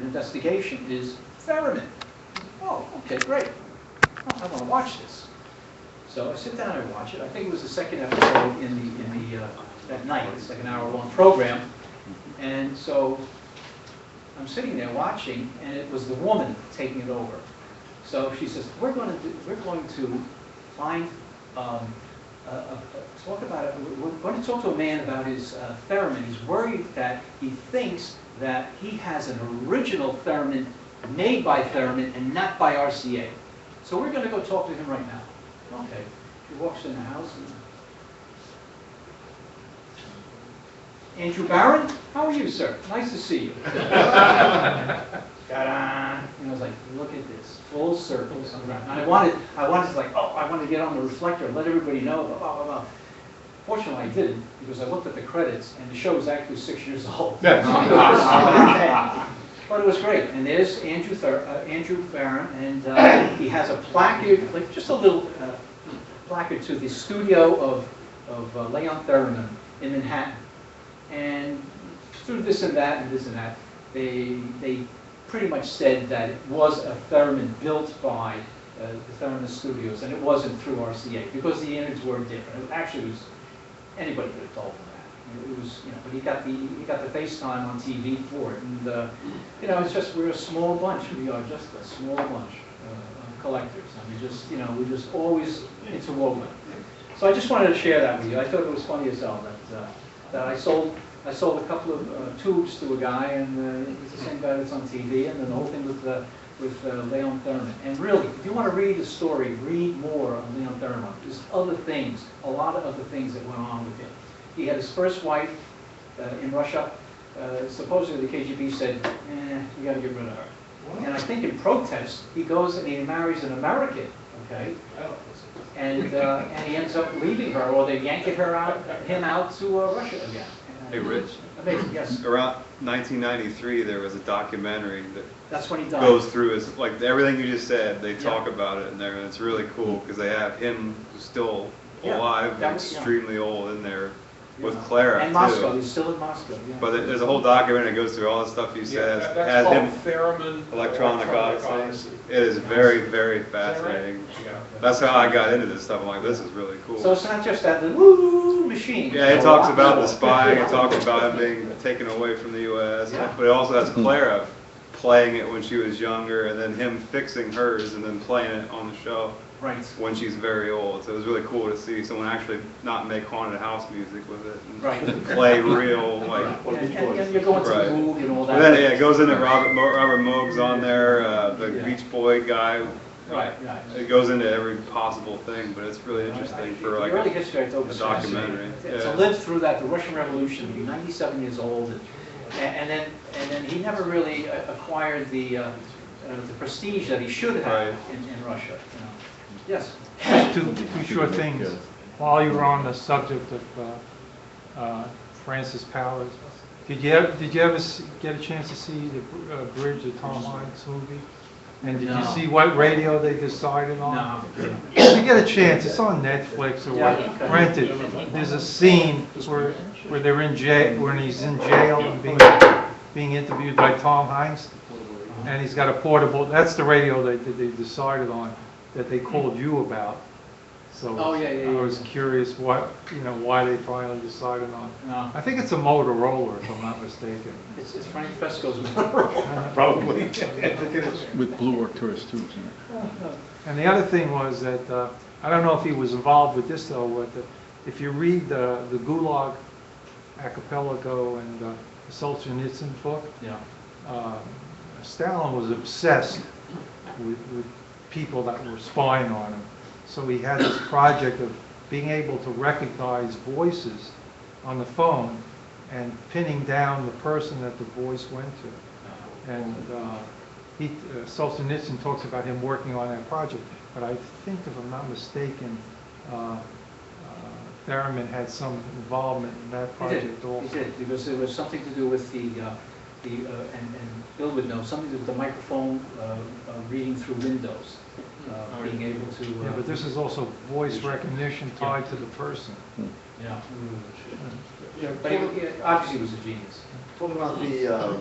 investigation is theremin. Oh, okay, great. Oh, I want to watch this. So I sit down and watch it. I think it was the second episode that night. It's like an hour-long program. And so I'm sitting there watching, and it was the woman taking it over. So she says, we're going to find talk about it. We're going to talk to a man about his theremin. He's worried that he thinks that he has an original theremin made by theremin and not by RCA. So we're going to go talk to him right now. Okay. She walks in the house. Andrew Barron, how are you, sir? Nice to see you. Ta-da! And I was like, look at this, full circles. And I wanted to like, oh, I want to get on the reflector and let everybody know, blah, blah, blah. Fortunately, I didn't, because I looked at the credits, and the show was actually 6 years old. But it was great. And there's Andrew Barron, and he has a placard, like just a little placard to the studio of Leon Theremin in Manhattan. And through this and that and this and that, they pretty much said that it was a theremin built by the Theremin Studios, and it wasn't through RCA because the units were different. It actually was, anybody could have told them that. It was, but he got the FaceTime on TV for it, and it's just, we're a small bunch. We are just a small bunch of collectors, and we're just always interwoven. So I just wanted to share that with you. I thought it was funny as hell that I sold a couple of tubes to a guy, and it's the same guy that's on TV, and then the whole thing with Leon Theremin. And really, if you want to read the story, read more on Leon Theremin. There's other things, a lot of other things that went on with him. He had his first wife in Russia. Supposedly the KGB said, you got to get rid of her. And I think in protest, he goes and he marries an American, okay? And he ends up leaving her, or they yank him out to Russia again. Hey, Rich. Amazing, yes. Around 1993, there was a documentary That's when he died. Goes through his, like everything you just said. They talk about it in there, and it's really cool because they have him still alive, extremely old in there with Clara and Moscow. He's still in Moscow. Yeah. But there's a whole documentary that goes through all the stuff you said. That's called him Theremin Electronic Odyssey. It is very, very fascinating. That's how I got into this stuff. I'm like, this is really cool. So it's not just that the woo machine. Yeah, it talks about the spying. It talks about him being taken away from the U.S. But it also has Clara playing it when she was younger, and then him fixing hers and then playing it on the show. Right. When she's very old. So it was really cool to see someone actually not make haunted house music with it and play real, like... And you're going to the Moog and all that. But then, it goes into Robert Moog's on there, the Beach Boy guy. Right. It goes into every possible thing, but it's really interesting for like a documentary. To live through that, the Russian Revolution, to be 97 years old, and then he never really acquired the prestige that he should have in Russia. Yes. Two short things. While you were on the subject of Francis Powers, did you ever get a chance to see the Bridge of Tom Hanks movie? And did you see what radio they decided on? No. If you get a chance, it's on Netflix or what, rent it. There's a scene where they're in jail, when he's in jail and being interviewed by Tom Hanks, and he's got a portable. That's the radio that they decided on, that they called you about. So I was curious why they finally decided on. No. I think it's a Motorola, if I'm not mistaken. It's Frank Fesco's Motorola. Probably. With Blue Arcturus too, isn't it? And the other thing was that, I don't know if he was involved with this though, but if you read the Gulag Archipelago and the Solzhenitsyn book, Stalin was obsessed with people that were spying on him. So he had this project of being able to recognize voices on the phone and pinning down the person that the voice went to. And Solzhenitsyn talks about him working on that project. But I think, if I'm not mistaken, Theremin had some involvement in that project also. He did, because it was something to do with and Bill would know, something to do with the microphone reading through Windows. Being able to... yeah, but this is also voice recognition tied to the person. But he obviously was a genius. Talking about the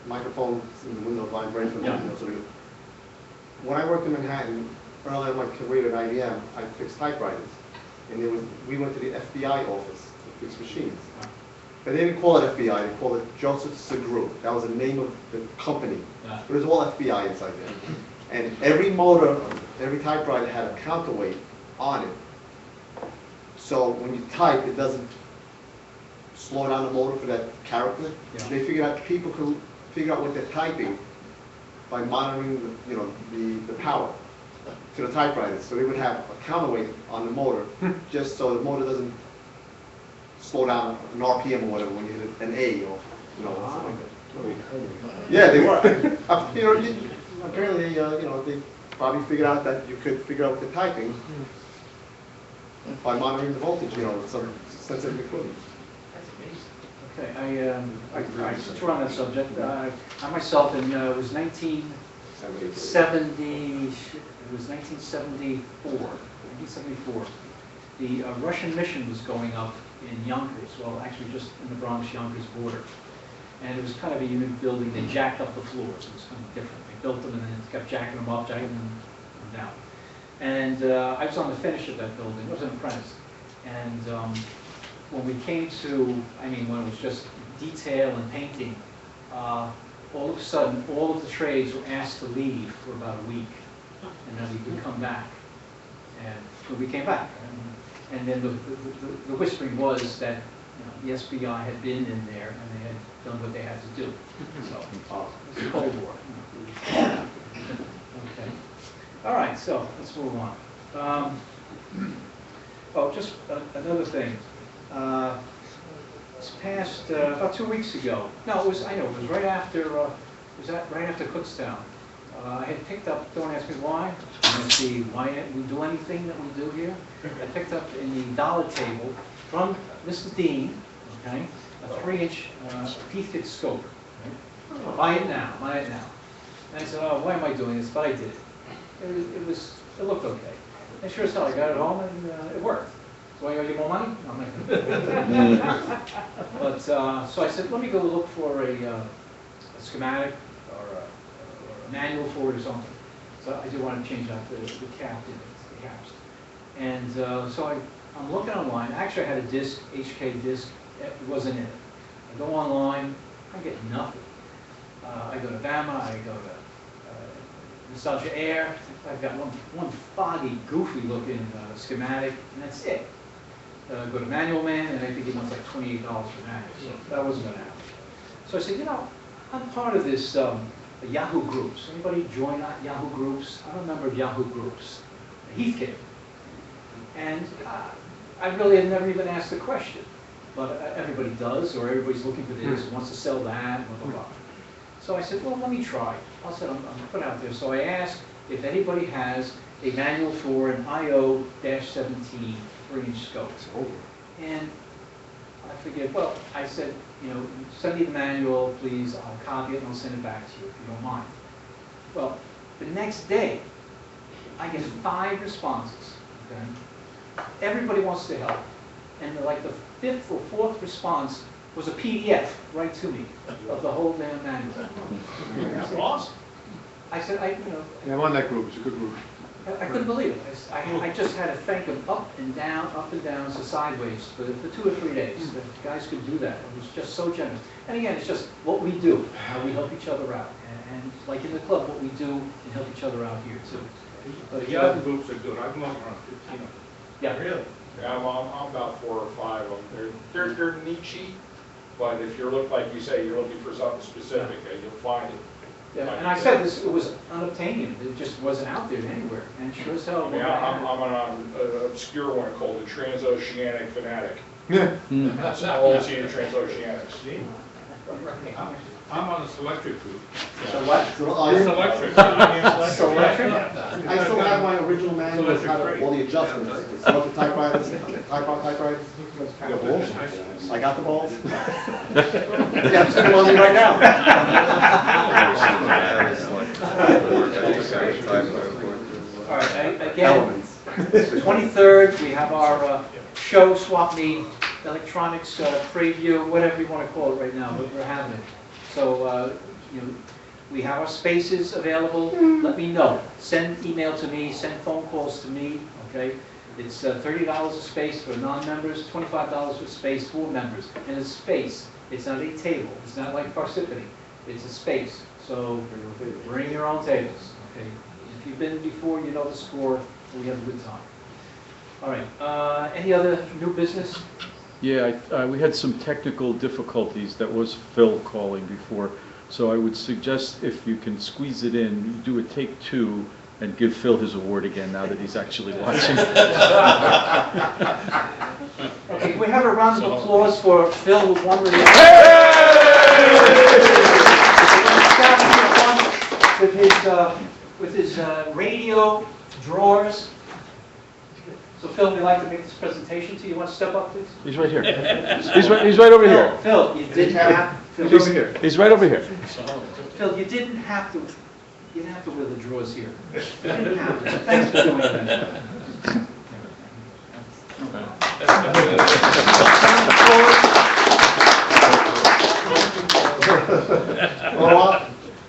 microphone in the window vibrates. Yeah. When I worked in Manhattan, early in my career at IBM, I fixed typewriters. And we went to the FBI office to fix machines. But they didn't call it FBI, they called it Joseph Segru. That was the name of the company. Yeah. But it was all FBI inside there. And every motor, every typewriter had a counterweight on it. So when you type, it doesn't slow down the motor for that character. Yeah. They figured out, people could figure out what they're typing by monitoring the power to the typewriters. So they would have a counterweight on the motor, just so the motor doesn't slow down an RPM or whatever when you hit an A or, something like that. Yeah, they were. Apparently, they probably figured out that you could figure out what they're typing by monitoring the voltage, some sensitive equipment. Okay, since we're on that subject, I myself, it was 1974, the Russian mission was going up in Yonkers, well, actually just in the Bronx-Yonkers border. And it was kind of a unique building. They jacked up the floors. It was kind of different. They built them and then kept jacking them up, jacking them down. And I was on the finish of that building. I was an apprentice. And when we came to, when it was just detail and painting, all of a sudden, all of the trades were asked to leave for about a week. And then we could come back. And so we came back. And then the whispering was that the SBI had been in there and they had done what they had to do. So, it's the Cold War. Okay. All right, so let's move on. Just another thing. This past, about 2 weeks ago, it was right after, right after Kutztown. I had picked up, don't ask me why, I'm going to see why we do anything that we do here. I picked up in the dollar table from Mrs. Dean, okay, a 3-inch Heathkit scope. Okay? Buy it now. And I said, oh, why am I doing this? But I did it. It looked okay. And sure as hell, I got it home and it worked. So I owe you more money? No, I'm not gonna. But, so I said, let me go look for a schematic or a manual for it or something. So I do want to change out the cap, the caps. And so I'm looking online. Actually, I had a disc, HK disc. It wasn't in it. I go online. I get nothing. I go to Bama. I go to Nostalgia Air. I've got one foggy, goofy-looking schematic, and that's it. Go to Manual Man, and I think he wants like $28 for manual. So that wasn't going to happen. So I said, I'm part of this Yahoo groups. Anybody join Yahoo groups? I'm a member of Yahoo groups. Heathkit. And I really had never even asked the question. But everybody does, or everybody's looking for this, wants to sell that, blah, blah, blah. So I said, well, let me try. I said, I'm going to put it out there. So I asked if anybody has a manual for an IO-17 3-inch scope. And I figured, I said, send me the manual, please. I'll copy it and I'll send it back to you if you don't mind. Well, the next day, I get 5 responses. Okay? Everybody wants to help. And like the 5th or 4th response was a PDF right to me of the whole damn manual. That's awesome. I said, Yeah, I'm on that group, it's a good group. I couldn't believe it. I just had to thank them up and down, so sideways for 2 or 3 days. The guys could do that. It was just so generous. And again, it's just what we do. We help each other out. And like in the club, what we do and help each other out here too. The Yahoo groups are good. I've known around 15 of them. Yeah. Really? Yeah, I'm about 4 or 5 of them. They're niche-y, but if you're like you say, you're looking for something specific, you'll find it. Yeah, and I said it was unobtainium. It just wasn't out there anywhere. And sure as hell. I'm on an obscure one called the Transoceanic Fanatic. Yeah. That's all I've seen in Transoceanics. I'm on the Selectric group. So what? Selectric. Selectric? I still have my original manual with all the adjustments. Select the typewriters, typewriters. You got balls? I got the balls. Yeah, I'm sitting on me right now. All right, again, 23rd, we have our show, swap meet, electronics preview, whatever you want to call it right now, but we're having it. So you know, we have our spaces available, let me know. Send email to me, send phone calls to me, okay? It's $30 a space for non-members, $25 a space for members. And it's space, it's not a table, it's not like Parsippany, it's a space. So bring your own tables, okay? If you've been before, you know the score, we have a good time. All right, any other new business? Yeah, we had some technical difficulties. That was Phil calling before. So I would suggest if you can squeeze it in, do a take two and give Phil his award again now that he's actually watching. Okay, can we have a round of applause for Phil with one release? With his radio drawers. So Phil, we'd like to make this presentation to you. You want to step up, please? He's right here. He's right over here. Phil, you didn't have. Phil, He's over here. He's right over here. Phil, you didn't have to. You didn't have to wear the drawers here. You didn't have to. Thanks for doing that.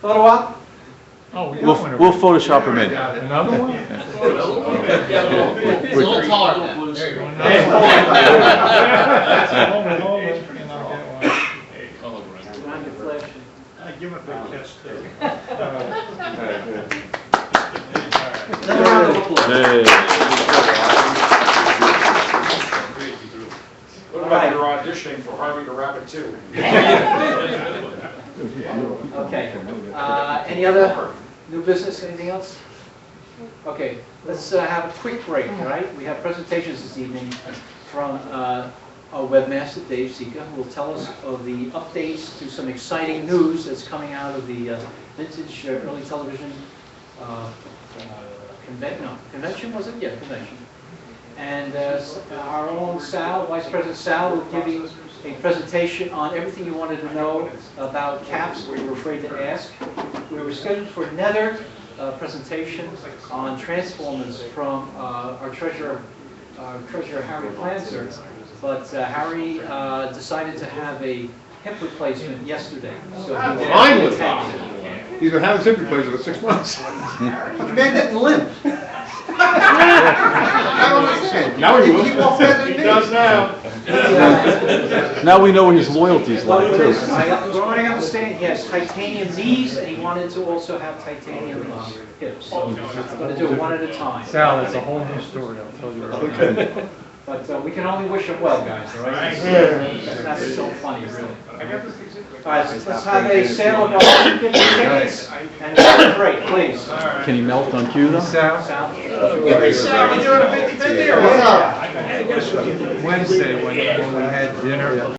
Photo op? Oh, we We'll Photoshop him in. Another one? It's a little taller. There you go. Round of flesh. Give him a big kiss, too. Another round of applause. Hey. What about your auditioning for Harvey the Rabbit 2? Okay. Any other new business, anything else? Okay, let's have a quick break, all right? We have presentations this evening from our webmaster, Dave Sika, who will tell us of the updates to some exciting news that's coming out of the vintage early television convention, was it? Yeah, convention. And our own Sal, Vice President Sal, will give you a presentation on everything you wanted to know about CAPS, or you were afraid to ask. We were scheduled for another presentation on Transformers from our treasurer Harry Planzer, but Harry decided to have a hip replacement yesterday. So he didn't Mine was attend. He's been having hip replacement for 6 months. The man didn't limp. I don't understand. Now he will. He walks better than me. now. Now we know what his loyalties Well, like it too. is, growing up understanding, he has titanium knees, and he wanted to also have titanium hips. So I'm going to do it one at a time. Sal, it's a whole new story, I'll tell you right now. But we can only wish him well, guys, all right? That's so funny, really. All right, so let's have a sale of our tickets, and a break, please. Can he melt on cue though? Sal, Sal? What's up? Wednesday, when we had dinner,